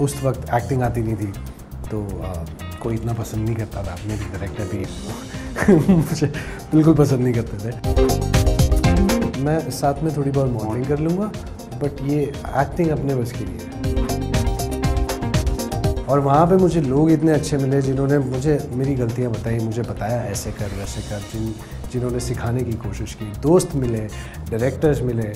उस वक्त एक्टिंग आती नहीं थी तो कोई इतना पसंद नहीं करता था। मेरे डायरेक्टर भी मुझे बिल्कुल पसंद नहीं करते थे। मैं साथ में थोड़ी बहुत मॉडलिंग कर लूँगा, बट ये एक्टिंग अपने बस की नहीं है। और वहाँ पे मुझे लोग इतने अच्छे मिले जिन्होंने मुझे मेरी गलतियाँ बताई, मुझे बताया ऐसे कर वैसे कर, जिन्होंने सिखाने की कोशिश की। दोस्त मिले, डायरेक्टर्स मिले।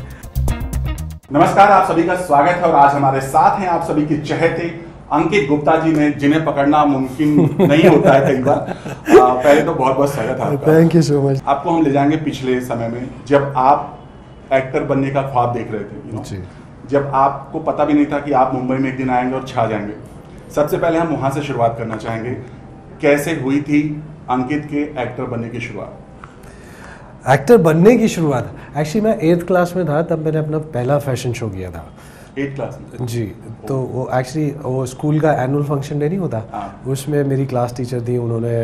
नमस्कार, आप सभी का स्वागत है और आज हमारे साथ हैं आप सभी के चहेते अंकित गुप्ता जी ने, जिन्हें पकड़ना मुमकिन नहीं होता है कई बार। पहले तो बहुत बहुत स्वागत है आपका। Thank you so much. आपको हम ले जाएंगे पिछले समय में, जब आप एक्टर बनने का ख्वाब देख रहे थे। जी। जब आपको पता भी नहीं था कि आप मुंबई में एक दिन आएंगे और छा जाएंगे। सबसे पहले हम वहां से शुरुआत करना चाहेंगे, कैसे हुई थी अंकित के एक्टर बनने की शुरुआत? एक्टर बनने की शुरुआत एक्चुअली मैं 8th क्लास में था, तब मैंने अपना पहला फैशन शो किया था। 8th क्लास में? जी। तो वो एक्चुअली वो स्कूल का एनुअल फंक्शन डे नहीं होता, उसमें मेरी क्लास टीचर थी, उन्होंने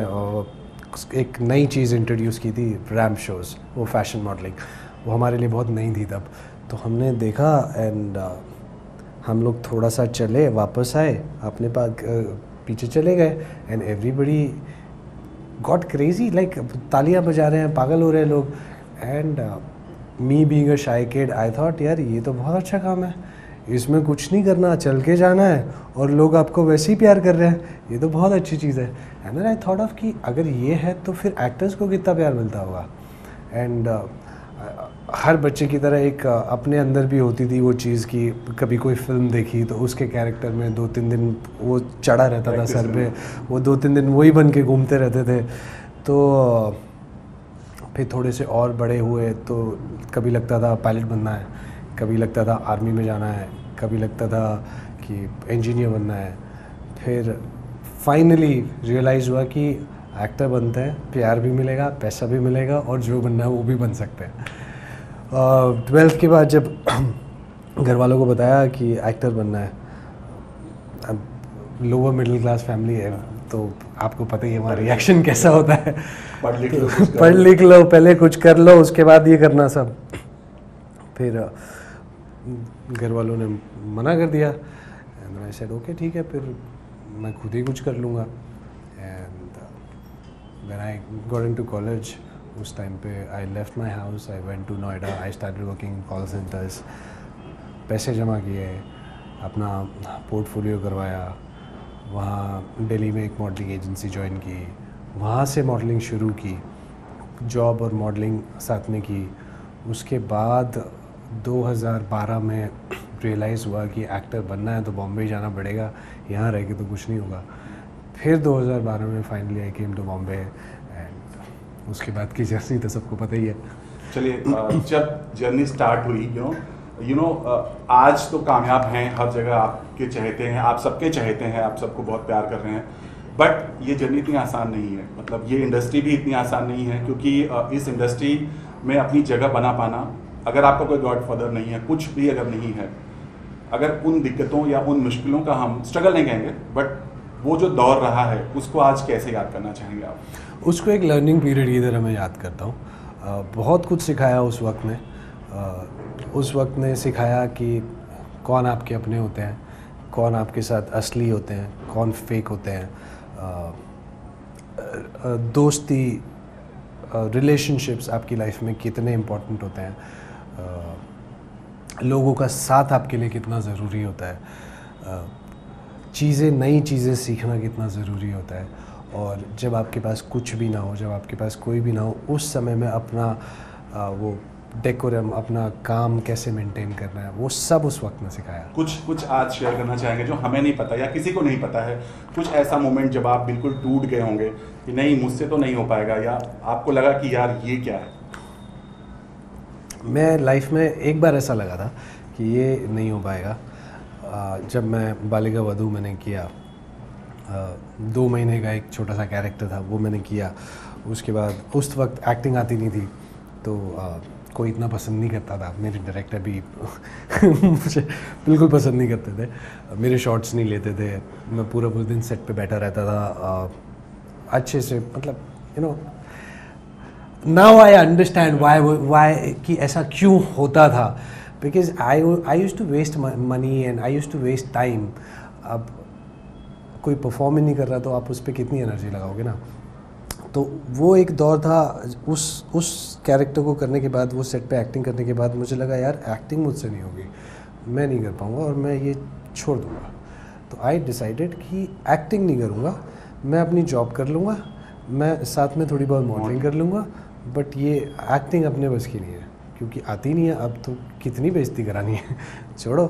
एक नई चीज़ इंट्रोड्यूस की थी, रैम्प शोज़, वो फैशन मॉडलिंग। वो हमारे लिए बहुत नई थी तब। तो हमने देखा एंड हम लोग थोड़ा सा चले, वापस आए, अपने पास पीछे चले गए and everybody got crazy, like तालियां बजा रहे हैं, पागल हो रहे हैं लोग। एंड मी बीइंग अ शाई किड, आई थॉट यार ये तो बहुत अच्छा काम है, इसमें कुछ नहीं करना, चल के जाना है और लोग आपको वैसे ही प्यार कर रहे हैं, ये तो बहुत अच्छी चीज़ है। एंड आई थॉट ऑफ कि अगर ये है तो फिर एक्टर्स को कितना प्यार मिलता होगा। एंड हर बच्चे की तरह एक अपने अंदर भी होती थी वो चीज़ कि कभी कोई फिल्म देखी तो उसके कैरेक्टर में 2-3 दिन वो चढ़ा रहता था सर पे, वो 2-3 दिन वही बन के घूमते रहते थे। तो फिर थोड़े से और बड़े हुए तो कभी लगता था पायलट बनना है, कभी लगता था आर्मी में जाना है, कभी लगता था कि इंजीनियर बनना है। फिर फाइनली रियलाइज़ हुआ कि एक्टर बनते हैं, प्यार भी मिलेगा, पैसा भी मिलेगा और जो बनना है वो भी बन सकते हैं। 12th के बाद जब घर वालों को बताया कि एक्टर बनना है, अब लोअर मिडिल क्लास फैमिली है तो आपको पता ही है हमारा रिएक्शन कैसा होता है। पढ़ लिख लो, पहले कुछ कर लो, उसके बाद ये करना सब। फिर घर वालों ने मना कर दिया एंड आई सेड ओके ठीक है, फिर मैं खुद ही कुछ कर लूँगा। And when I got into college, उस टाइम पे I left my house, I went to Noida, I started working in call centres. पैसे जमा किए, अपना पोर्टफोलियो करवाया, वहाँ दिल्ली में एक मॉडलिंग एजेंसी ज्वाइन की, वहाँ से मॉडलिंग शुरू की, जॉब और मॉडलिंग साथ में की। उसके बाद 2012 में रियलाइज़ हुआ कि एक्टर बनना है तो बॉम्बे जाना पड़ेगा, यहाँ रह के तो कुछ नहीं होगा। फिर 2012 में finally I came to Bombay and उसके बाद की जर्नी तो सबको पता ही है। चलिए, जब जर्नी स्टार्ट हुई, यू नो आज तो कामयाब हैं, हर जगह आपके चहेते हैं, आप सबके चहेते हैं, आप सबको बहुत प्यार कर रहे हैं। बट ये जर्नी इतनी आसान नहीं है, मतलब ये इंडस्ट्री भी इतनी आसान नहीं है, क्योंकि इस इंडस्ट्री में अपनी जगह बना पाना, अगर आपका कोई गॉडफादर नहीं है, कुछ भी अगर नहीं है, अगर उन दिक्कतों या उन मुश्किलों का हम स्ट्रगल नहीं कहेंगे, बट वो जो दौर रहा है उसको आज कैसे याद करना चाहेंगे आप? उसको एक लर्निंग पीरियड की तरह मैं याद करता हूँ। बहुत कुछ सिखाया उस वक्त ने। उस वक्त ने सिखाया कि कौन आपके अपने होते हैं, कौन आपके साथ असली होते हैं, कौन फेक होते हैं। दोस्ती, रिलेशनशिप्स आपकी लाइफ में कितने इम्पोर्टेंट होते हैं, लोगों का साथ आपके लिए कितना ज़रूरी होता है, नई चीज़ें सीखना कितना ज़रूरी होता है। और जब आपके पास कुछ भी ना हो, जब आपके पास कोई भी ना हो, उस समय में अपना वो डेकोरम, अपना काम कैसे मेंटेन करना है, वो सब उस वक्त में सिखाया। कुछ आज शेयर करना चाहेंगे जो हमें नहीं पता या किसी को नहीं पता है? कुछ ऐसा मोमेंट जब आप बिल्कुल टूट गए होंगे कि नहीं मुझसे तो नहीं हो पाएगा, या आपको लगा कि यार ये क्या है? मैं लाइफ में एक बार ऐसा लगा था कि ये नहीं हो पाएगा। जब मैं बालिका वधू मैंने किया, 2 महीने का एक छोटा सा कैरेक्टर था, वो मैंने किया। उसके बाद उस वक्त एक्टिंग आती नहीं थी तो कोई इतना पसंद नहीं करता था। मेरे डायरेक्टर भी मुझे बिल्कुल पसंद नहीं करते थे, मेरे शॉट्स नहीं लेते थे। मैं पूरा दिन सेट पे बैठा रहता था अच्छे से, मतलब you know now I understand why कि ऐसा क्यों होता था। Because I use to waste money and I use to waste time अब कोई परफॉर्म ही नहीं कर रहा तो आप उस पर कितनी एनर्जी लगाओगे ना। तो वो एक दौर था, उस कैरेक्टर को करने के बाद, वो सेट पे एक्टिंग करने के बाद मुझे लगा यार एक्टिंग मुझसे नहीं होगी, मैं नहीं कर पाऊँगा और मैं ये छोड़ दूँगा। तो आई डिसाइडेड कि एक्टिंग नहीं करूँगा, मैं अपनी जॉब कर लूँगा, मैं साथ में थोड़ी बहुत मॉडलिंग कर लूँगा, बट ये एक्टिंग अपने बस की नहीं है क्योंकि आती नहीं है, अब तो कितनी बेइज्जती करानी है छोड़ो।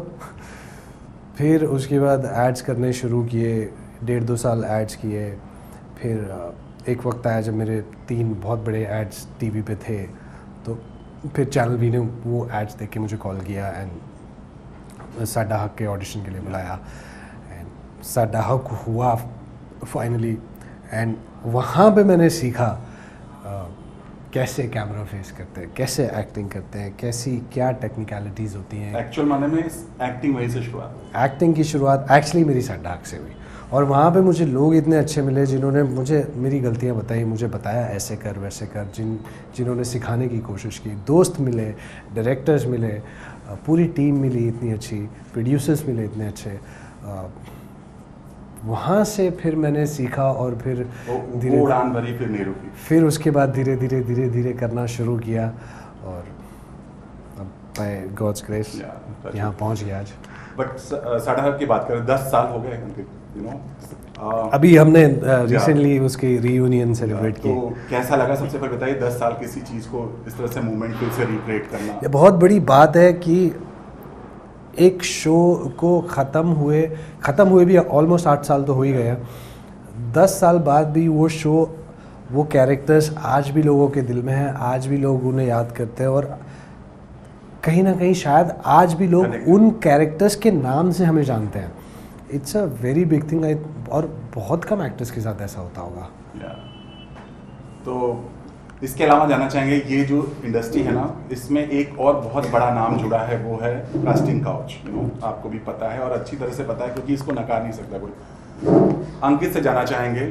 फिर उसके बाद एड्स करने शुरू किए, 1.5-2 साल एड्स किए। फिर एक वक्त आया जब मेरे 3 बहुत बड़े एड्स टीवी पे थे, तो फिर चैनल भी ने वो एड्स देख के मुझे कॉल किया एंड साडा हक के ऑडिशन के लिए बुलाया एंड साडा हक हुआ फाइनली। एंड वहाँ पे मैंने सीखा कैसे कैमरा फेस करते हैं, कैसे एक्टिंग करते हैं, कैसी क्या टेक्निकलिटीज़ होती हैं। एक्चुअल माने में एक्टिंग वहीं से शुरुआत, एक्टिंग की शुरुआत एक्चुअली मेरी साडा हक से हुई और वहाँ पे मुझे लोग इतने अच्छे मिले जिन्होंने मुझे मेरी गलतियाँ बताई, मुझे बताया ऐसे कर वैसे कर, जिन्होंने सिखाने की कोशिश की। दोस्त मिले, डायरेक्टर्स मिले, पूरी टीम मिली इतनी अच्छी, प्रोड्यूसर्स मिले इतने अच्छे। वहाँ से फिर मैंने सीखा और फिर धीरे उड़ान भरी, फिर नहीं रुकी। फिर उसके बाद धीरे धीरे करना शुरू किया और अब बाय गॉड्स ग्रेस यहाँ पहुँच गया आज। बट साडा हक की बात करें, 10 साल हो गए यू नो, अभी हमने रिसेंटली उसकी रीयूनियन सेलिब्रेट की। तो कैसा लगा सबसे पहले बताइए, 10 साल किसी चीज़ को इस तरह से मूवमेंट फिर से रिक्रिएट करना? ये बहुत बड़ी बात है कि एक शो को ख़त्म हुए भी ऑलमोस्ट 8 साल तो हो ही गए हैं, 10 साल बाद भी वो शो, वो कैरेक्टर्स आज भी लोगों के दिल में हैं, आज भी लोग उन्हें याद करते हैं और कहीं ना कहीं शायद आज भी लोग उन कैरेक्टर्स के नाम से हमें जानते हैं। It's a very big thing. और बहुत कम एक्टर्स के साथ ऐसा होता होगा। तो इसके अलावा जानना चाहेंगे, ये जो इंडस्ट्री है ना, इसमें एक और बहुत बड़ा नाम जुड़ा है, वो है कास्टिंग काउच। यू नो, आपको भी पता है और अच्छी तरह से पता है क्योंकि इसको नकार नहीं सकता कोई। अंकित से जानना चाहेंगे,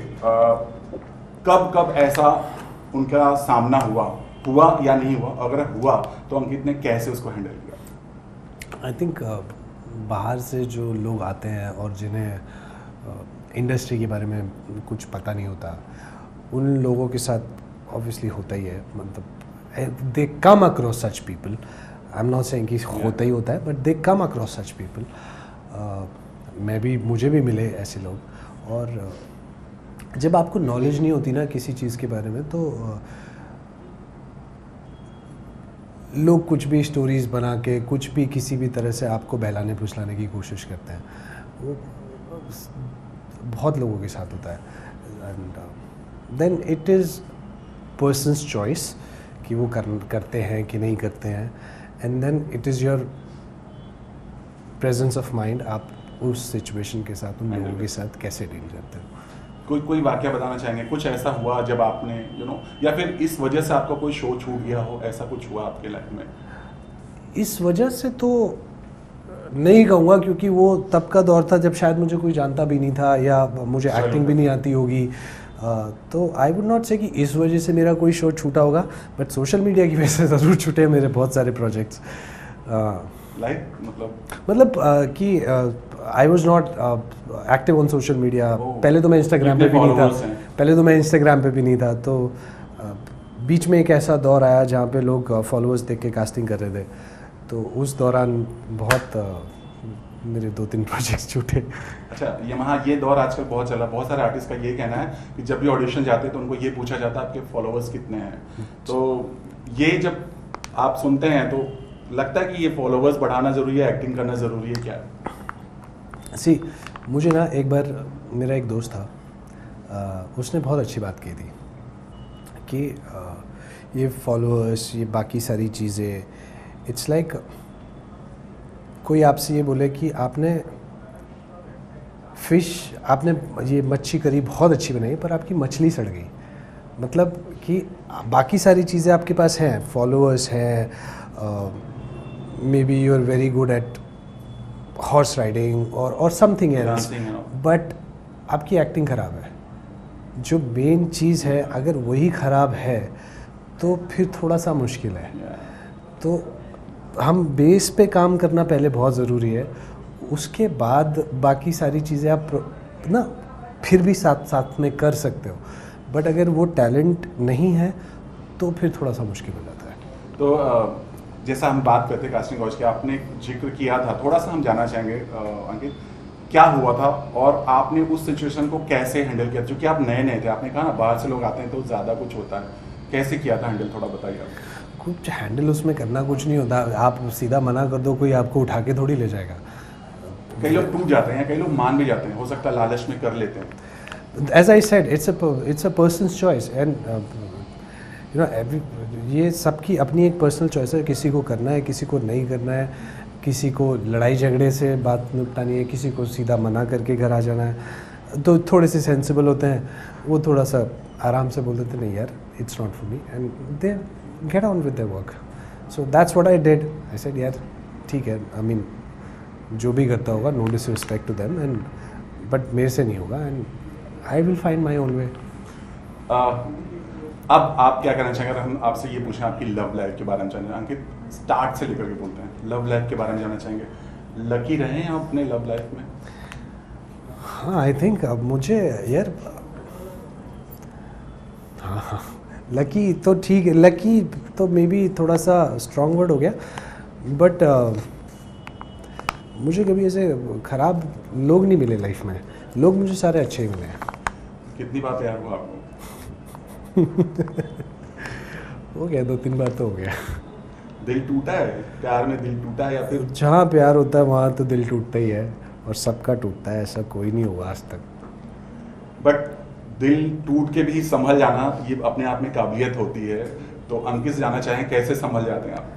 कब ऐसा उनका सामना हुआ या नहीं हुआ? अगर हुआ तो अंकित ने कैसे उसको हैंडल किया? आई थिंक बाहर से जो लोग आते हैं और जिन्हें इंडस्ट्री के बारे में कुछ पता नहीं होता, उन लोगों के साथ ऑब्वियसली होता ही है। मतलब they come across such people, I am not saying कि होता ही होता है, but they come across such people. मुझे भी मिले ऐसे लोग। और जब आपको नॉलेज नहीं होती ना किसी चीज़ के बारे में, तो लोग कुछ भी स्टोरीज़ बना के कुछ भी किसी भी तरह से आपको बहलाने फुसलाने की कोशिश करते हैं। वो बहुत लोगों के साथ होता है। And then it is person's choice कि वो करते हैं कि नहीं करते हैं। And then it is your presence of mind, आप उस सिचुएशन के साथ, उन लोगों के साथ कैसे डील करते हो। कोई वाकया बताना चाहेंगे, कुछ ऐसा हुआ जब आपने या फिर इस वजह से आपका कोई शो छूट गया हो, ऐसा कुछ हुआ आपके लाइफ में? इस वजह से तो नहीं कहूँगा क्योंकि वो तब का दौर था जब शायद मुझे कोई जानता भी नहीं था या मुझे एक्टिंग भी नहीं आती होगी। तो आई वुड नॉट से कि इस वजह से मेरा कोई शो छूटा होगा, बट सोशल मीडिया की वजह से ज़रूर छूटे मेरे बहुत सारे प्रोजेक्ट्स। मतलब कि I was not active on social media. पहले तो मैं इंस्टाग्राम पे भी नहीं था, तो बीच में एक ऐसा दौर आया जहाँ पे लोग फॉलोअर्स देख के कास्टिंग कर रहे थे, तो उस दौरान बहुत मेरे 2-3 प्रोजेक्ट्स छूटे। अच्छा, ये दौर आजकल बहुत चला, बहुत सारे आर्टिस्ट का ये कहना है कि जब भी ऑडिशन जाते हैं तो उनको ये पूछा जाता है आपके फॉलोअर्स कितने हैं। तो ये जब आप सुनते हैं तो लगता है कि ये फॉलोअर्स बढ़ाना ज़रूरी है, एक्टिंग करना ज़रूरी है क्या? मुझे ना एक बार मेरा एक दोस्त था, उसने बहुत अच्छी बात की थी कि ये फॉलोअर्स, ये बाकी सारी चीज़ें, इट्स लाइक कोई आपसे ये बोले कि आपने ये मच्छी करी बहुत अच्छी बनाई पर आपकी मछली सड़ गई। मतलब कि बाकी सारी चीज़ें आपके पास हैं, फॉलोअर्स हैं, maybe you are very good at horse riding और समथिंग एल्स, बट आपकी एक्टिंग ख़राब है। जो मेन चीज़ है अगर वही ख़राब है तो फिर थोड़ा सा मुश्किल है। तो हम बेस पे काम करना पहले बहुत ज़रूरी है, उसके बाद बाकी सारी चीज़ें आप ना फिर भी साथ साथ में कर सकते हो, बट अगर वो टैलेंट नहीं है तो फिर थोड़ा सा मुश्किल हो जाता है। तो जैसा हम बात करते कास्टिंग काउच के, आपने जिक्र किया था, थोड़ा सा हम जानना चाहेंगे अंकित, क्या हुआ था और आपने उस सिचुएशन को कैसे हैंडल किया? क्योंकि आप नए नए थे, आपने कहा ना बाहर से लोग आते हैं तो ज़्यादा कुछ होता है, कैसे किया था हैंडल, थोड़ा बताइए आप। कुछ हैंडल उसमें करना कुछ नहीं होता, आप सीधा मना कर दो, कोई आपको उठा के थोड़ी ले जाएगा। कई लोग टूट जाते हैं, कई लोग मान भी जाते हैं, हो सकता है लालच में कर लेते हैं। As I said, it's a person's choice and you know ये सबकी अपनी एक पर्सनल चॉइस है, किसी को करना है, किसी को नहीं करना है, किसी को लड़ाई झगड़े से बात निपटानी है, किसी को सीधा मना करके घर आ जाना है। तो थोड़े से सेंसिबल होते हैं, वो थोड़ा सा आराम से बोल देते नहीं यार it's not for me, and they get on with their work. So that's what I did. I said यार ठीक है, आई मीन जो भी करता होगा, no disrespect to them, and but मेरे से नहीं होगा, and I will find my own way. अब आप क्या करना चाहेंगे? हम आपसे ये पूछें आपकी लव लाइफ के बारे में जानना, अंकित स्टार्ट से लेकर के बोलते हैं, लव लाइफ के बारे में जानना चाहेंगे। लकी रहे हैं आप अपने लव लाइफ में? हाँ, आई थिंक अब मुझे यार हाँ लकी तो ठीक है, लकी तो मे बी थोड़ा सा स्ट्रॉन्ग वर्ड हो गया, बट मुझे कभी ऐसे ख़राब लोग नहीं मिले लाइफ में, लोग मुझे सारे अच्छे ही मिले हैं। कितनी बार प्यार हुआ आपको? हो गया 2-3 बार तो हो गया। दिल टूटा है? प्यार में दिल टूटा है या फिर? जहाँ प्यार होता है वहाँ तो दिल टूटता ही है, और सबका टूटता है, ऐसा कोई नहीं हुआ आज तक। बट दिल टूट के भी संभल जाना ये अपने आप में काबिलियत होती है, तो अंकित से जानना चाहें कैसे संभल जाते हैं आप?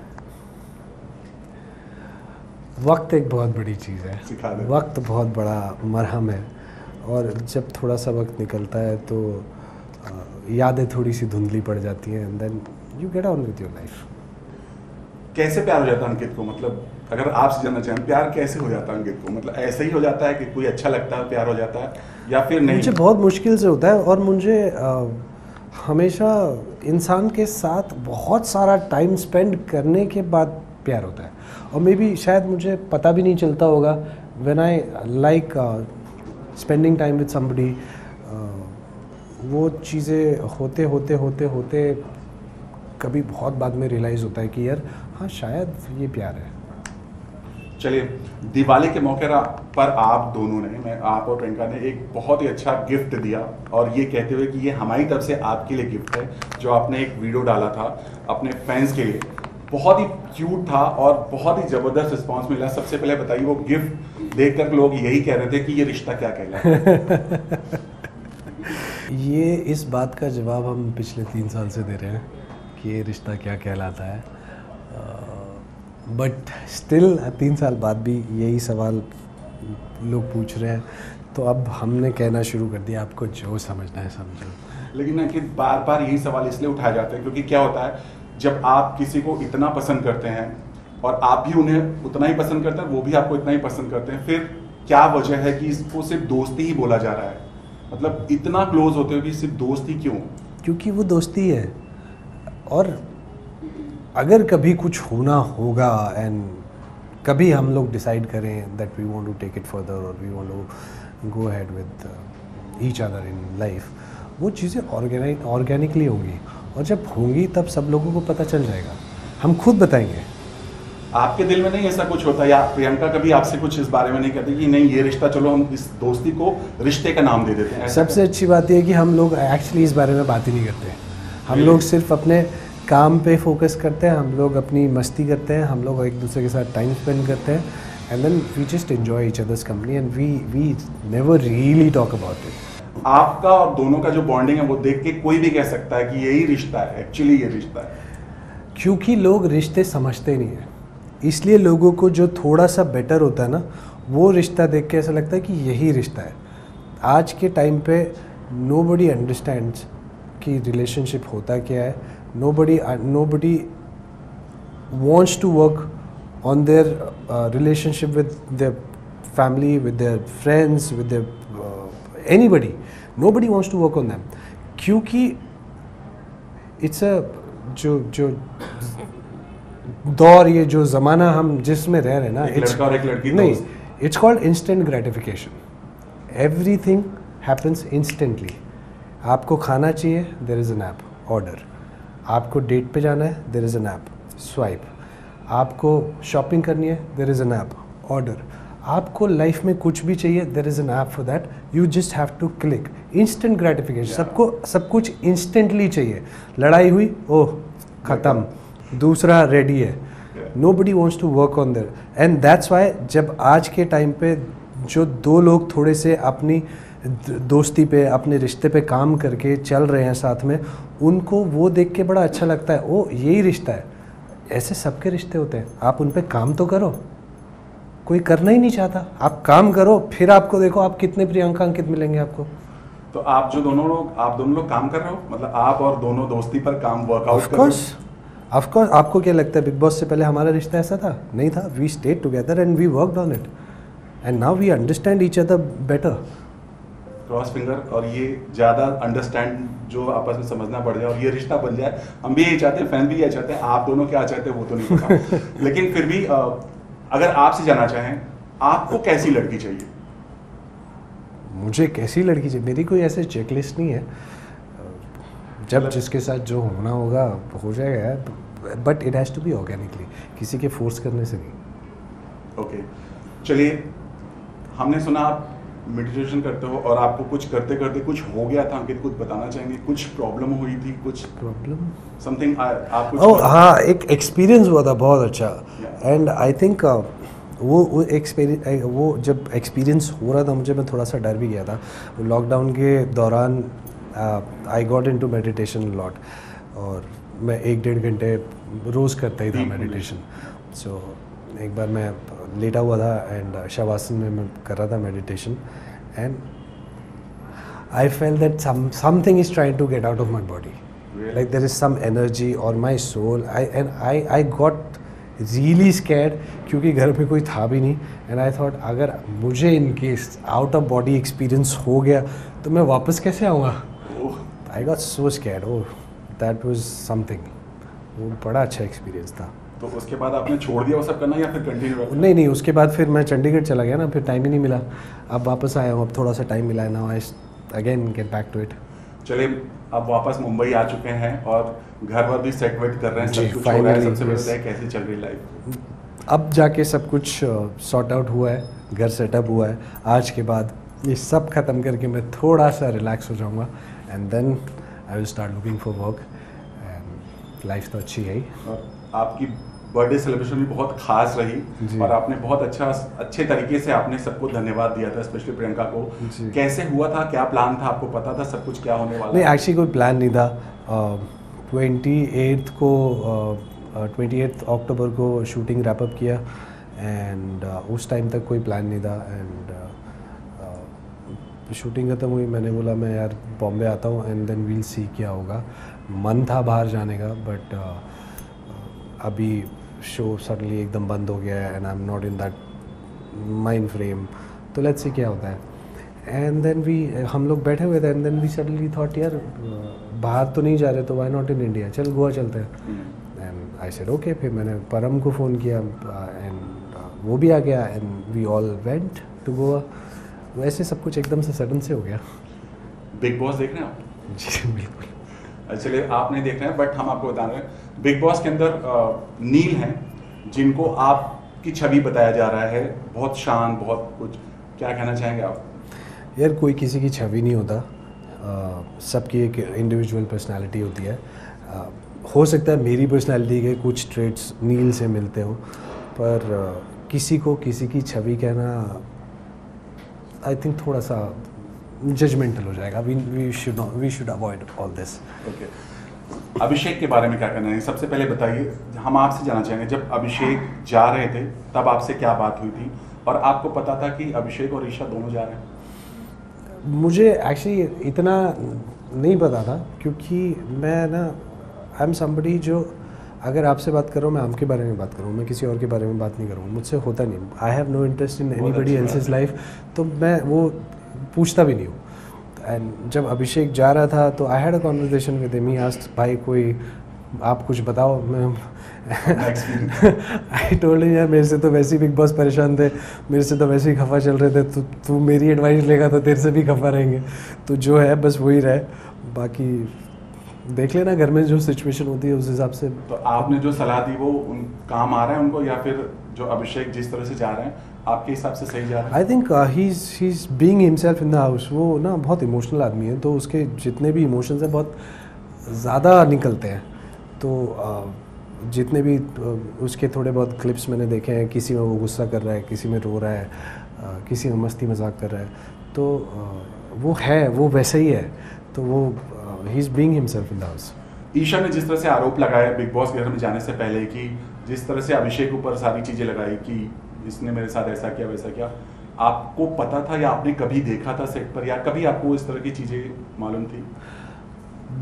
वक्त एक बहुत बड़ी चीज़ है, सिखा दे। वक्त बहुत बड़ा मरहम है, और जब थोड़ा सा वक्त निकलता है तो यादें थोड़ी सी धुंधली पड़ जाती हैं, and then you get on with your life. कैसे प्यार हो जाता है अंकित को? मतलब अगर आप से जानना चाहें, प्यार कैसे हो जाता है अंकित को? मतलब ऐसे ही हो जाता है कि कोई अच्छा लगता है प्यार हो जाता है, या फिर नहीं? मुझे बहुत मुश्किल से होता है, और मुझे हमेशा इंसान के साथ बहुत सारा टाइम स्पेंड करने के बाद प्यार होता है, और मे बी शायद मुझे पता भी नहीं चलता होगा। When I like spending time with somebody, वो चीज़ें होते होते होते होते कभी बहुत बाद में रियलाइज़ होता है कि यार हाँ शायद ये प्यार है। चलिए, दिवाली के मौके पर आप दोनों ने, मैं आप और प्रियंका ने एक बहुत ही अच्छा गिफ्ट दिया, और ये कहते हुए कि ये हमारी तरफ से आपके लिए गिफ्ट है, जो आपने एक वीडियो डाला था अपने फैंस के लिए। बहुत ही क्यूट था और बहुत ही ज़बरदस्त रिस्पांस मिला। सबसे पहले बताइए, वो गिफ्ट देखकर लोग यही कह रहे थे कि ये रिश्ता क्या कहलाता है? ये इस बात का जवाब हम पिछले 3 साल से दे रहे हैं कि ये रिश्ता क्या कहलाता है, बट स्टिल 3 साल बाद भी यही सवाल लोग पूछ रहे हैं, तो अब हमने कहना शुरू कर दिया, आपको जो समझना है समझो। लेकिन ना कि बार बार यही सवाल इसलिए उठाए जाते हैं क्योंकि क्या होता है, जब आप किसी को इतना पसंद करते हैं और आप भी उन्हें उतना ही पसंद करते हैं, वो भी आपको इतना ही पसंद करते हैं, फिर क्या वजह है कि इसको सिर्फ दोस्ती ही बोला जा रहा है? मतलब इतना क्लोज होते हुए भी सिर्फ दोस्ती क्यों? क्योंकि वो दोस्ती है, और अगर कभी कुछ होना होगा एंड कभी हम लोग डिसाइड करें that we want to take it further और we want to go ahead with each other in life, वो चीज़ें ऑर्गेनिकली होंगी, और जब होंगी तब सब लोगों को पता चल जाएगा, हम खुद बताएंगे। आपके दिल में नहीं ऐसा कुछ होता, या प्रियंका कभी आपसे कुछ इस बारे में नहीं कहती कि नहीं ये रिश्ता, चलो हम इस दोस्ती को रिश्ते का नाम दे देते हैं? सबसे अच्छी बात यह है कि हम लोग एक्चुअली इस बारे में बात ही नहीं करते, हम लोग सिर्फ अपने काम पे फोकस करते हैं, हम लोग अपनी मस्ती करते हैं, हम लोग एक दूसरे के साथ टाइम स्पेंड करते हैं, and then we just enjoy each others company, and we never really talk about it. आपका और दोनों का जो बॉन्डिंग है वो देख के कोई भी कह सकता है कि यही रिश्ता है, एक्चुअली ये रिश्ता है। क्योंकि लोग रिश्ते समझते नहीं हैं, इसलिए लोगों को जो थोड़ा सा बेटर होता है ना, वो रिश्ता देख के ऐसा लगता है कि यही रिश्ता है। आज के टाइम पे नोबडी अंडरस्टैंड्स कि रिलेशनशिप होता क्या है, nobody wants to work on their relationship with their family, with their friends, with their anybody. Nobody wants to work on them, क्योंकि it's a जो दौर, ये जो ज़माना हम जिसमें रह रहे हैं ना, एक लड़का और एक लड़की नहीं, it's called instant gratification. Everything happens instantly. आपको खाना चाहिए, there is an app, order. आपको डेट पे जाना है, there is an app, swipe. आपको शॉपिंग करनी है, there is an app, order. आपको लाइफ में कुछ भी चाहिए, there is an app for that. You just have to click. Instant gratification. सबको सब कुछ इंस्टेंटली चाहिए. लड़ाई हुई, ओह ख़त्म, दूसरा रेडी है. Nobody wants to work on that. And that's why जब आज के टाइम पे जो दो लोग थोड़े से अपनी दोस्ती पे, अपने रिश्ते पे काम करके चल रहे हैं साथ में, उनको वो देख के बड़ा अच्छा लगता है. ओ यही रिश्ता है. ऐसे सबके रिश्ते होते हैं. आप उन पे काम तो करो. कोई करना ही नहीं चाहता. आप काम करो, फिर आपको देखो आप कितने प्रियंका अंकित मिलेंगे आपको. तो आप दोनों लोग काम कर रहे हो, मतलब आप और दोनों दोस्ती पर काम वर्कआउट कर रहे हो. Of course. आपको क्या लगता है बिग बॉस से पहले हमारा रिश्ता ऐसा था? नहीं था. We stayed together and we worked on it and now we understand each other better. Cross finger. और ये ज़्यादा अंडरस्टैंड जो आपस में समझना पड़ जाए और ये रिश्ता बन जाए. हम भी यही चाहते हैं, फैन भी यही चाहते हैं. आप दोनों क्या चाहते हैं वो तो नहीं पता. लेकिन फिर भी अगर आपसे जानना चाहें, आपको कैसी लड़की चाहिए? मुझे कैसी लड़की चाहिए? मेरी कोई ऐसे चेकलिस्ट नहीं है. जब जिसके साथ जो होना होगा हो जाएगा. But it has to be organically, किसी के फोर्स करने से नहीं. ओके. चलिए, हमने सुना आप मेडिटेशन करते हो और आपको कुछ करते करते कुछ हो गया था. अंकित कुछ बताना चाहेंगे? कुछ प्रॉब्लम हुई थी? कुछ प्रॉब्लम समथिंग आप कुछ? ओह हाँ, एक एक्सपीरियंस हुआ था बहुत अच्छा. एंड आई थिंक वो एक्सपीरियंस, वो जब एक्सपीरियंस हो रहा था मुझे, मैं थोड़ा सा डर भी गया था. लॉकडाउन के दौरान आई गॉट इनटू मेडिटेशन लॉट. और मैं 1-1.5 घंटे रोज़ करता ही था मेडिटेशन. सो एक बार मैं लेटा हुआ था एंड शवासन में मैं कर रहा था meditation and I felt that something is trying to get out of my body. Like there is some energy or my soul. I got really scared क्योंकि घर पे कोई था भी नहीं. एंड आई थॉट अगर मुझे in case out of body experience हो गया तो मैं वापस कैसे आऊँगा. I got so scared. Oh that was something. वो बड़ा अच्छा एक्सपीरियंस था. तो उसके बाद आपने छोड़ दिया वो सब करना या फिर कंटिन्यू? नहीं, उसके बाद फिर मैं चंडीगढ़ चला गया ना, फिर टाइम ही नहीं मिला. अब वापस आया हूँ, अब थोड़ा सा टाइम मिला है. Now I again get back to it. चलिए, अब वापस मुंबई आ चुके हैं और घर पर भी सेट वेट कर रहे हैं. सब कुछ हो रहा है. सबसे पहले कैसी चल रही लाइफ? अब जाके सब कुछ सॉर्ट आउट हुआ है, घर सेटअप हुआ है. आज के बाद ये सब ख़त्म करके मैं थोड़ा सा रिलैक्स हो जाऊँगा and then I will start looking for work. And life तो अच्छी है ही. और आपकी बर्थडे सेलिब्रेशन भी बहुत खास रही और आपने बहुत अच्छे तरीके से आपने सबको धन्यवाद दिया था, स्पेशली प्रियंका को. कैसे हुआ था? क्या प्लान था? आपको पता था सब कुछ क्या होने वाला? नहीं, एक्चुअली कोई प्लान नहीं था. 28 अक्टूबर को शूटिंग रैप अप किया एंड उस टाइम तक कोई प्लान नहीं था. एंड शूटिंग खत्म हुई, मैंने बोला मैं यार बॉम्बे आता हूँ एंड देन वील सी क्या होगा. मन था बाहर जाने का बट अभी शो सडनली एकदम बंद हो गया है and I am not in that mind frame. तो लेट्स सी क्या होता है. एंड देन हम लोग बैठे हुए थे and then we suddenly thought यार बाहर तो नहीं जा रहे तो व्हाई नॉट इन इंडिया, चल गोवा चलते हैं. And I said okay. फिर मैंने परम को फ़ोन किया एंड वो भी आ गया and we all went to Goa. वैसे सब कुछ एकदम से सडन से हो गया. बिग बॉस देख रहे हैं आप? जी बिल्कुल. चलिए, आप नहीं देख रहे हैं बट हम आपको बता रहे हैं. बिग बॉस के अंदर नील हैं जिनको आपकी छवि बताया जा रहा है, बहुत शांत, बहुत कुछ. क्या कहना चाहेंगे आप? यार कोई किसी की छवि नहीं होता. सबकी एक इंडिविजुअल पर्सनालिटी होती है. हो सकता है मेरी पर्सनालिटी के कुछ ट्रेट्स नील से मिलते हो पर किसी को किसी की छवि कहना आई थिंक थोड़ा सा जजमेंटल हो जाएगा. We should avoid all this. Okay. Abhishek के बारे में क्या कहना है? सबसे पहले बताइए, हम आपसे जानना चाहेंगे जब अभिषेक जा रहे थे तब आपसे क्या बात हुई थी और आपको पता था कि अभिषेक और ईशा दोनों जा रहे हैं? मुझे एक्चुअली इतना नहीं पता था क्योंकि मैं ना आई एम समबडी जो अगर आपसे बात कर रहा हूँ मैं आपके बारे में बात करूँ, मैं किसी और के बारे में बात नहीं करूँगा. मुझसे होता नहीं. I have no interest in anybody else's life. तो मैं वो पूछता भी नहीं हूँ. एंड जब अभिषेक जा रहा था तो I had a conversation with him. He asked भाई कोई आप कुछ बताओ. मैं आई टोल्ड हिम यार मेरे से तो वैसे ही बिग बॉस परेशान थे, मेरे से तो वैसे ही खफा चल रहे थे, तो तू मेरी एडवाइस लेगा तो तेरे से भी खफा रहेंगे, तो जो है बस वही रहे, बाकी देख लेना घर में जो सिचुएशन होती है उस हिसाब से। तो आपने जो सलाह दी वो काम आ रहा है उनको, या फिर जो अभिषेक जिस तरह से जा रहे हैं आपके हिसाब से सही जा रहा है? I think he is being himself in the house. वो ना बहुत इमोशनल आदमी है, तो उसके जितने भी इमोशंस हैं बहुत ज़्यादा निकलते हैं, तो जितने भी उसके थोड़े बहुत क्लिप्स मैंने देखे हैं, किसी में वो गुस्सा कर रहा है, किसी में रो रहा है, किसी में मस्ती मजाक कर रहा है, तो वो है, वो वैसा ही है, तो वो ही is being himself in the house. Isha ने जिस तरह से आरोप लगाया बिग बॉस घर में जाने से पहले कि जिस तरह से अभिषेक ऊपर सारी चीज़ें लगाई कि इसने मेरे साथ ऐसा किया वैसा किया, आपको पता था या आपने कभी देखा था सेट पर, या कभी आपको इस तरह की चीज़ें मालूम थी?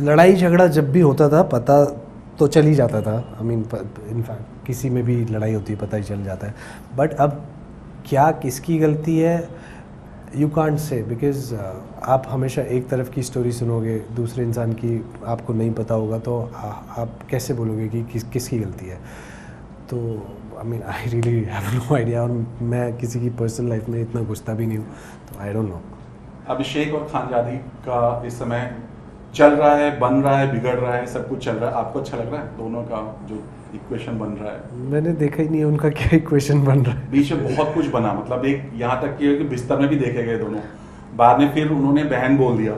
लड़ाई झगड़ा जब भी होता था पता तो चल ही जाता था, आई मीन इनफैक्ट किसी में भी लड़ाई होती है पता ही चल जाता है, बट अब क्या किसकी गलती है यू कांट से, बिकॉज आप हमेशा एक तरफ की स्टोरी सुनोगे, दूसरे इंसान की आपको नहीं पता होगा, तो आप कैसे बोलोगे कि किसकी गलती है? तो I mean I really have no idea, और मैं किसी की पर्सनल लाइफ में इतना घुसता भी नहीं हूँ, तो आई डोंट नो। अभिषेक और खानजादी का इस समय चल रहा है, बन रहा है, बिगड़ रहा है, सब कुछ चल रहा है, आपको अच्छा लग रहा है दोनों का जो इक्वेशन बन रहा है? मैंने देखा ही नहीं है उनका क्या इक्वेशन बन रहा है। बीच में बहुत कुछ बना, मतलब एक यहाँ तक कि बिस्तर में भी देखे गए दोनों, बाद में फिर उन्होंने बहन बोल दिया,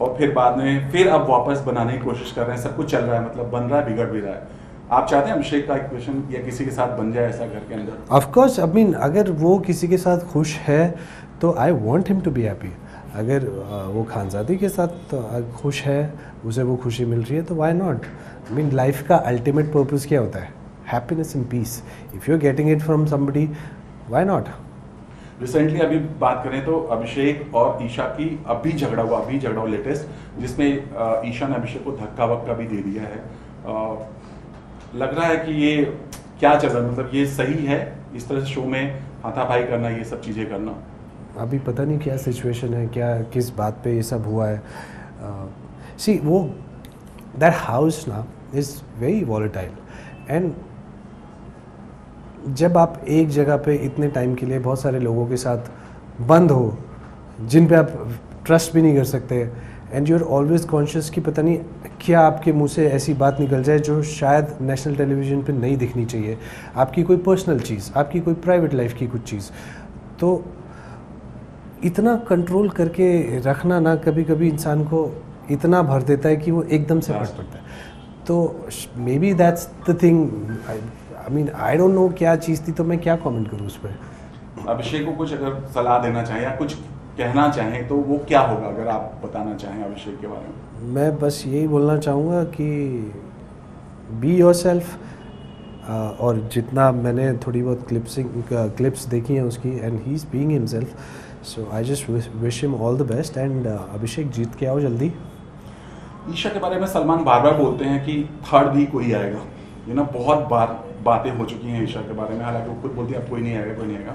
और फिर बाद में फिर अब वापस बनाने की कोशिश कर रहे हैं, सब कुछ चल रहा है, मतलब बन रहा है, बिगड़ भी रहा है। आप चाहते हैं अभिषेक का इक्वेशन या किसी के साथ बन जाए ऐसा घर के अंदर? ऑफ कोर्स, आई मीन अगर वो किसी के साथ खुश है तो I want him to be happy. अगर वो खानजादी के साथ खुश है, उसे वो खुशी मिल रही है, तो why not? I mean life का अल्टीमेट पर्पस क्या होता है? Happiness and peace. If you are getting it from somebody, why not? Recently अभी बात करें तो अभिषेक और ईशा की अभी झगड़ा हुआ लेटेस्ट, जिसमें ईशा ने अभिषेक को धक्का वक्का भी दे दिया है। लग रहा है कि ये क्या चल रहा है, मतलब ये सही है इस तरह से शो में हाथापाई करना, ये सब चीज़ें करना? अभी पता नहीं क्या सिचुएशन है, क्या किस बात पे ये सब हुआ है। सी वो दैट हाउस ना इज़ वेरी वॉलेटाइल, एंड जब आप एक जगह पे इतने टाइम के लिए बहुत सारे लोगों के साथ बंद हो, जिन पे आप ट्रस्ट भी नहीं कर सकते, and you are always conscious कि पता नहीं क्या आपके मुंह से ऐसी बात निकल जाए जो शायद नेशनल टेलीविज़न पे नहीं दिखनी चाहिए, आपकी कोई पर्सनल चीज़, आपकी कोई प्राइवेट लाइफ की कुछ चीज़, तो इतना कंट्रोल करके रखना ना कभी कभी इंसान को इतना भर देता है कि वो एकदम से फट पड़ता है। तो may be that's the thing, I mean I don't know क्या चीज़ थी, तो मैं क्या कमेंट करूँ उस पर। अभिषेक को कुछ अगर सलाह देना चाहें या कुछ कहना चाहें तो वो क्या होगा, अगर आप बताना चाहें अभिषेक के बारे में? मैं बस यही बोलना चाहूँगा कि बी योरसेल्फ, और जितना मैंने थोड़ी बहुत क्लिप्स देखी हैं उसकी, and he is being himself, so I just wish him all the best, and Abhishek जीत के आओ जल्दी। ईशा के बारे में सलमान बार बार बोलते हैं कि थर्ड भी कोई आएगा, ये ना बहुत बार बातें हो चुकी हैं ईशा के बारे में, हालांकि वो खुद बोलती है अब कोई नहीं आएगा, कोई नहीं आएगा।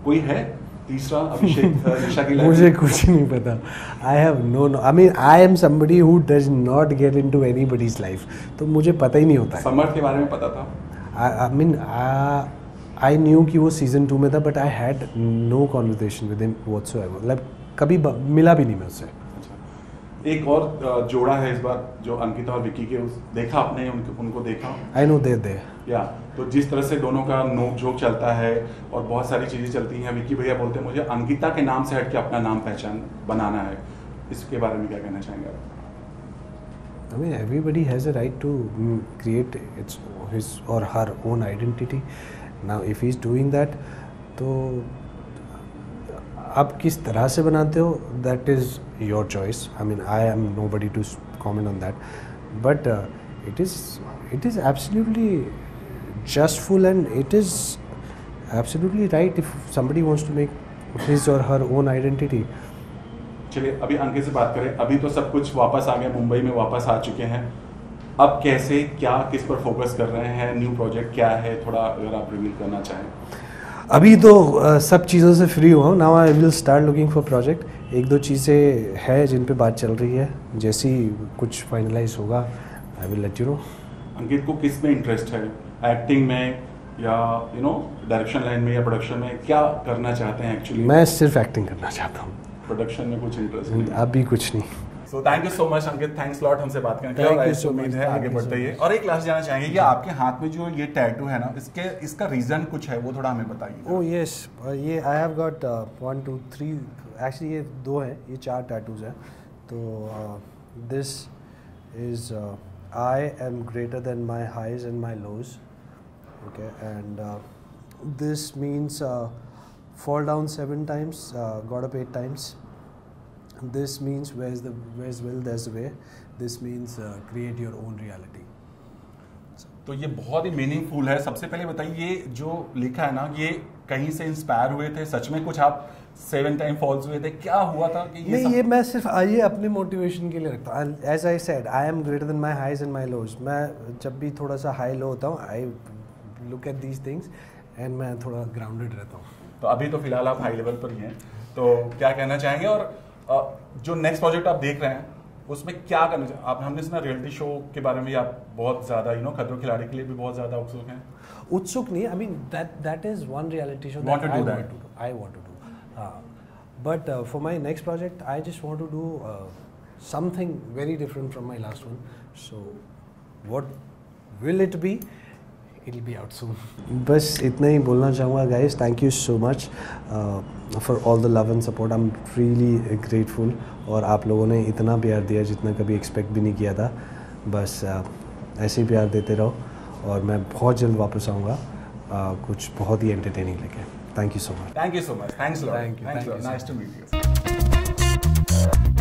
कोई है तीसरा अभिषेक ईशा की लाइफ? मुझे कुछ नहीं पता, I have no, I mean I am somebody who does not get into anybody's life, तो मुझे पता ही नहीं होता है। समर्थ के बारे में पता था? आई मीन आई न्यू कि वो सीज़न 2 में था, but I had no conversation with him whatsoever, like कभी मिला भी नहीं मैं उससे। एक और जोड़ा है इस बार, जो अंकिता और विकी के, देखा आपने उनको देखा? आई नो दे या तो जिस तरह से दोनों का नोक झोंक चलता है और बहुत सारी चीज़ें चलती हैं, विकी भैया बोलते हैं मुझे अंकिता के नाम से हट के अपना नाम पहचान बनाना है, इसके बारे में क्या कहना चाहेंगे आप? I mean, everybody has a right to create his or her own identity. Now, if he's doing that, तो आप किस तरह से बनाते हो, that is your choice. I mean, I am nobody to comment on that. But it is absolutely justful, and it is absolutely right if somebody wants to make his or her own identity. चलिए अभी अंकित से बात करें। अभी तो सब कुछ वापस आ गया, मुंबई में वापस आ चुके हैं, अब कैसे क्या किस पर फोकस कर रहे हैं, न्यू प्रोजेक्ट क्या है, थोड़ा अगर आप रिवील करना चाहें। अभी तो सब चीज़ों से फ्री हुआ हूँ, now I will start looking for project. एक दो चीज़ें हैं जिन पे बात चल रही है, जैसी कुछ फाइनलाइज होगा I will let you know. Ankit को किस में इंटरेस्ट है, एक्टिंग में या डायरेक्शन लाइन में या प्रोडक्शन में, क्या करना चाहते हैं एक्चुअली? मैं सिर्फ एक्टिंग करना चाहता हूँ, प्रोडक्शन में कुछ इंटरेस्ट नहीं? अभी कुछ नहीं। So thank you so much Ankit, thanks lot हमसे बात करने के लिए, और ऐसी उम्मीद है आगे बढ़ते ही। और एक लास्ट जानना चाहेंगे कि आपके हाथ में जो ये टैटू है ना, इसका रीजन कुछ है, वो थोड़ा हमें बताइए। ओह यस, ये आई हैव गॉट 1 2 3, एक्चुअली ये 2 हैं, ये 4 टैटूज हैं। तो this is I am greater than my highs and my lows, okay, and this means fall down 7 times, got up 8 times. This means where's will there's a way. This means create your own reality. तो ये बहुत ही meaningful है। सबसे पहले बताइए, ये जो लिखा है ना, ये कहीं से इंस्पायर हुए थे? सच में कुछ आप 7 टाइम फॉल्स हुए थे? क्या हुआ था कि नहीं, ये मैं सिर्फ ये अपने मोटिवेशन के लिए रखता हूँ। As I said, I am greater than my highs and my lows. मैं जब भी थोड़ा सा हाई लो होता हूँ, I look at these things and मैं थोड़ा ग्राउंडेड रहता हूँ। तो अभी तो फिलहाल आप हाई लेवल पर ही हैं, तो क्या कहना चाहेंगे? और जो नेक्स्ट प्रोजेक्ट आप देख रहे हैं उसमें क्या करना चाहिए आप? हमने सुना रियलिटी शो के बारे में आप बहुत ज़्यादा खतरों के खिलाड़ी के लिए भी बहुत ज़्यादा उत्सुक हैं। उत्सुक नहीं, I mean that is one reality show want to do that, I want to do, हाँ, but for my next project I just want to do something very different from my last one. So what will it be? It'll be out soon. बस इतना ही बोलना चाहूँगा guys, thank you so much for all the love and support. I'm really grateful, और आप लोगों ने इतना प्यार दिया जितना कभी एक्सपेक्ट भी नहीं किया था। बस ऐसे ही प्यार देते रहो, और मैं बहुत जल्द वापस आऊँगा कुछ बहुत ही एंटरटेनिंग लेके। Thank you so much. Thank you so much, thanks lot, thank you, nice to meet you.